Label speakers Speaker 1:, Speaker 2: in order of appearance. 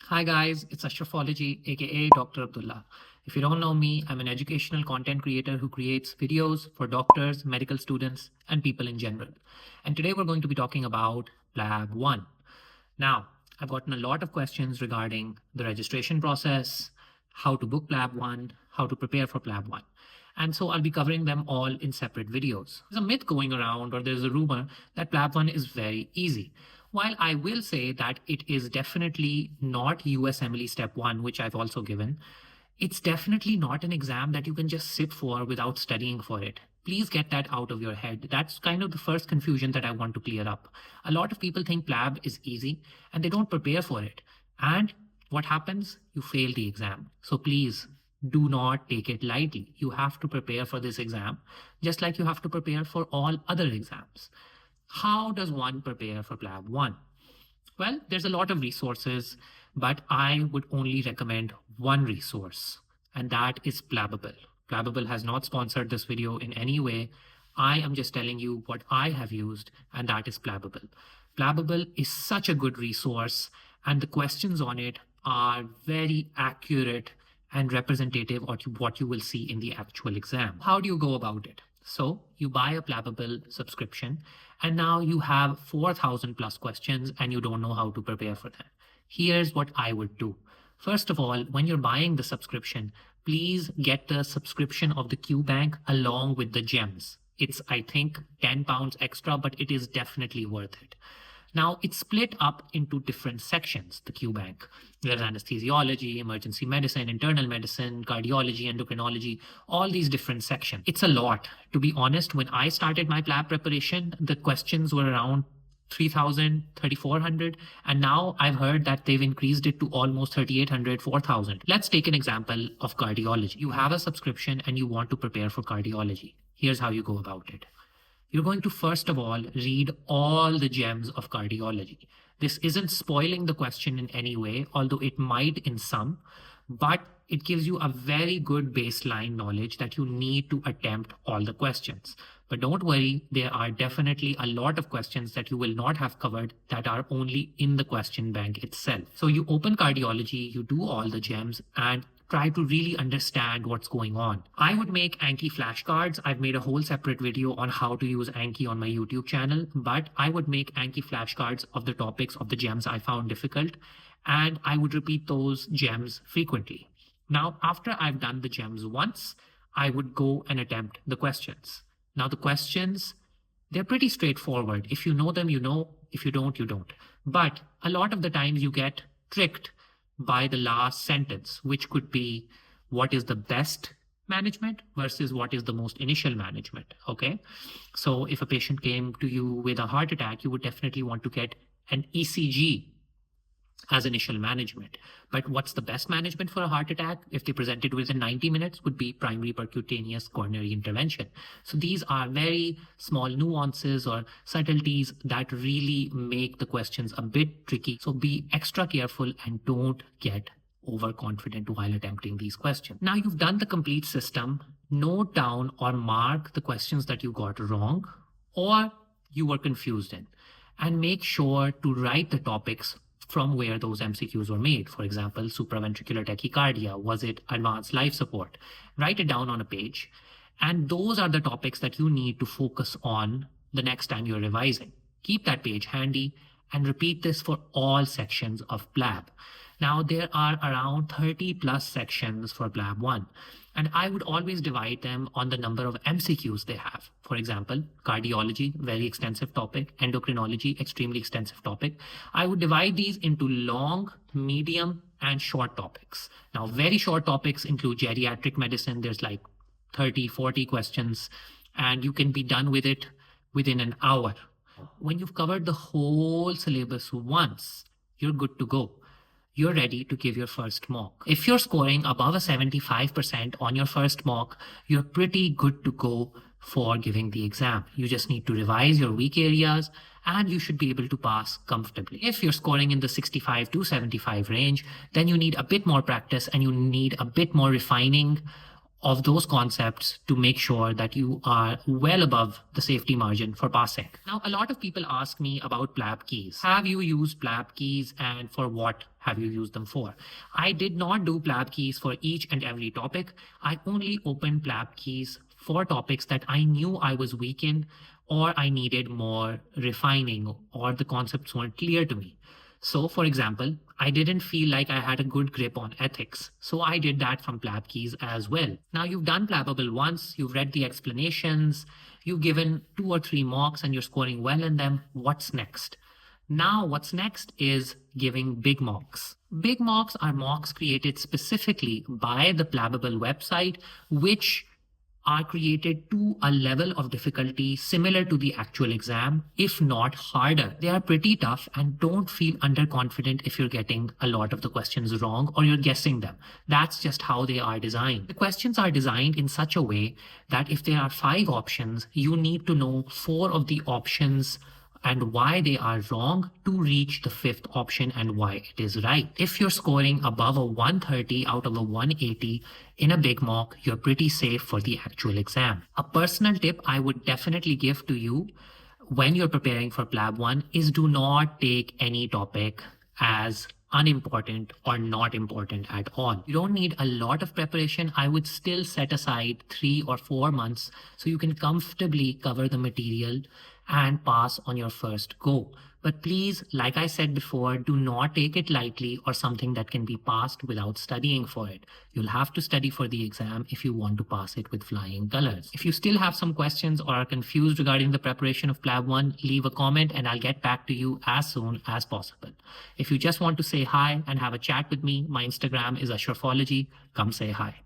Speaker 1: Hi guys, it's Ashrafology, aka Dr. Abdullah. If you don't know me, I'm an educational content creator who creates videos for doctors, medical students, and people in general. And today we're going to be talking about PLAB-1. Now, I've gotten a lot of questions regarding the registration process, how to book PLAB-1, how to prepare for PLAB-1. And so I'll be covering them all in separate videos. There's a myth going around, or there's a rumor that PLAB-1 is very easy. While I will say that it is definitely not USMLE Step 1, which I've also given, it's definitely not an exam that you can just sit for without studying for it. Please get that out of your head. That's kind of the first confusion that I want to clear up. A lot of people think PLAB is easy and they don't prepare for it. And what happens? You fail the exam. So please do not take it lightly. You have to prepare for this exam, just like you have to prepare for all other exams. How does one prepare for PLAB-1? Well, there's a lot of resources, but I would only recommend one resource, and that is Plabable. Plabable has not sponsored this video in any way. I am just telling you what I have used, and that is Plabable. Plabable is such a good resource, and the questions on it are very accurate and representative of what you will see in the actual exam. How do you go about it? So you buy a Plabable subscription and now you have 4,000 plus questions and you don't know how to prepare for them. Here's what I would do. First of all, when you're buying the subscription, please get the subscription of the Q Bank along with the gems. It's, I think, £10 extra, but it is definitely worth it. Now, it's split up into different sections, the Q Bank. There's anesthesiology, emergency medicine, internal medicine, cardiology, endocrinology, all these different sections. It's a lot. To be honest, when I started my PLAB preparation, the questions were around 3,000, 3,400, and now I've heard that they've increased it to almost 3,800, 4,000. Let's take an example of cardiology. You have a subscription and you want to prepare for cardiology. Here's how you go about it. You're going to first of all read all the gems of cardiology. This isn't spoiling the question in any way, although it might in some, but it gives you a very good baseline knowledge that you need to attempt all the questions. But don't worry, there are definitely a lot of questions that you will not have covered that are only in the question bank itself. So you open cardiology, you do all the gems, and try to really understand what's going on. I would make Anki flashcards. I've made a whole separate video on how to use Anki on my YouTube channel, but I would make Anki flashcards of the topics of the gems I found difficult, and I would repeat those gems frequently. Now, after I've done the gems once, I would go and attempt the questions. Now, the questions, they're pretty straightforward. If you know them, you know. If you don't, you don't. But a lot of the times you get tricked by the last sentence, which could be what is the best management versus what is the most initial management. Okay. So if a patient came to you with a heart attack, you would definitely want to get an ECG as initial management. But what's the best management for a heart attack if they presented within 90 minutes would be primary percutaneous coronary intervention. So these are very small nuances or subtleties that really make the questions a bit tricky. So be extra careful and don't get overconfident while attempting these questions. Now you've done the complete system, note down or mark the questions that you got wrong or you were confused in, and make sure to write the topics from where those MCQs were made. For example, supraventricular tachycardia, was it advanced life support? Write it down on a page. And those are the topics that you need to focus on the next time you're revising. Keep that page handy and repeat this for all sections of PLAB. Now, there are around 30 plus sections for PLAB-1, and I would always divide them on the number of MCQs they have. For example, cardiology, very extensive topic, endocrinology, extremely extensive topic. I would divide these into long, medium, and short topics. Now, very short topics include geriatric medicine. There's like 30, 40 questions, and you can be done with it within an hour. When you've covered the whole syllabus once, you're good to go. You're ready to give your first mock. If you're scoring above a 75% on your first mock, you're pretty good to go for giving the exam. You just need to revise your weak areas and you should be able to pass comfortably. If you're scoring in the 65 to 75 range, then you need a bit more practice and you need a bit more refining of those concepts to make sure that you are well above the safety margin for passing. Now, a lot of people ask me about PLAB keys. Have you used PLAB keys and for what have you used them for? I did not do PLAB keys for each and every topic. I only opened PLAB keys for topics that I knew I was weak in or I needed more refining or the concepts weren't clear to me. So, for example, I didn't feel like I had a good grip on ethics. So I did that from PLAB keys as well. Now you've done Plabable once, you've read the explanations, you've given 2 or 3 mocks and you're scoring well in them. What's next? Now what's next is giving big mocks. Big mocks are mocks created specifically by the Plabable website, which are created to a level of difficulty similar to the actual exam, if not harder. They are pretty tough and don't feel underconfident if you're getting a lot of the questions wrong or you're guessing them. That's just how they are designed. The questions are designed in such a way that if there are 5 options, you need to know 4 of the options and why they are wrong to reach the 5th option and why it is right. If you're scoring above a 130 out of a 180 in a big mock, you're pretty safe for the actual exam. A personal tip I would definitely give to you when you're preparing for PLAB-1 is do not take any topic as unimportant or not important at all. You don't need a lot of preparation. I would still set aside 3 or 4 months so you can comfortably cover the material and pass on your first go. But please, like I said before, do not take it lightly or something that can be passed without studying for it. You'll have to study for the exam if you want to pass it with flying colors. If you still have some questions or are confused regarding the preparation of PLAB-1, leave a comment and I'll get back to you as soon as possible. If you just want to say hi and have a chat with me, my Instagram is Ashrafology. Come say hi.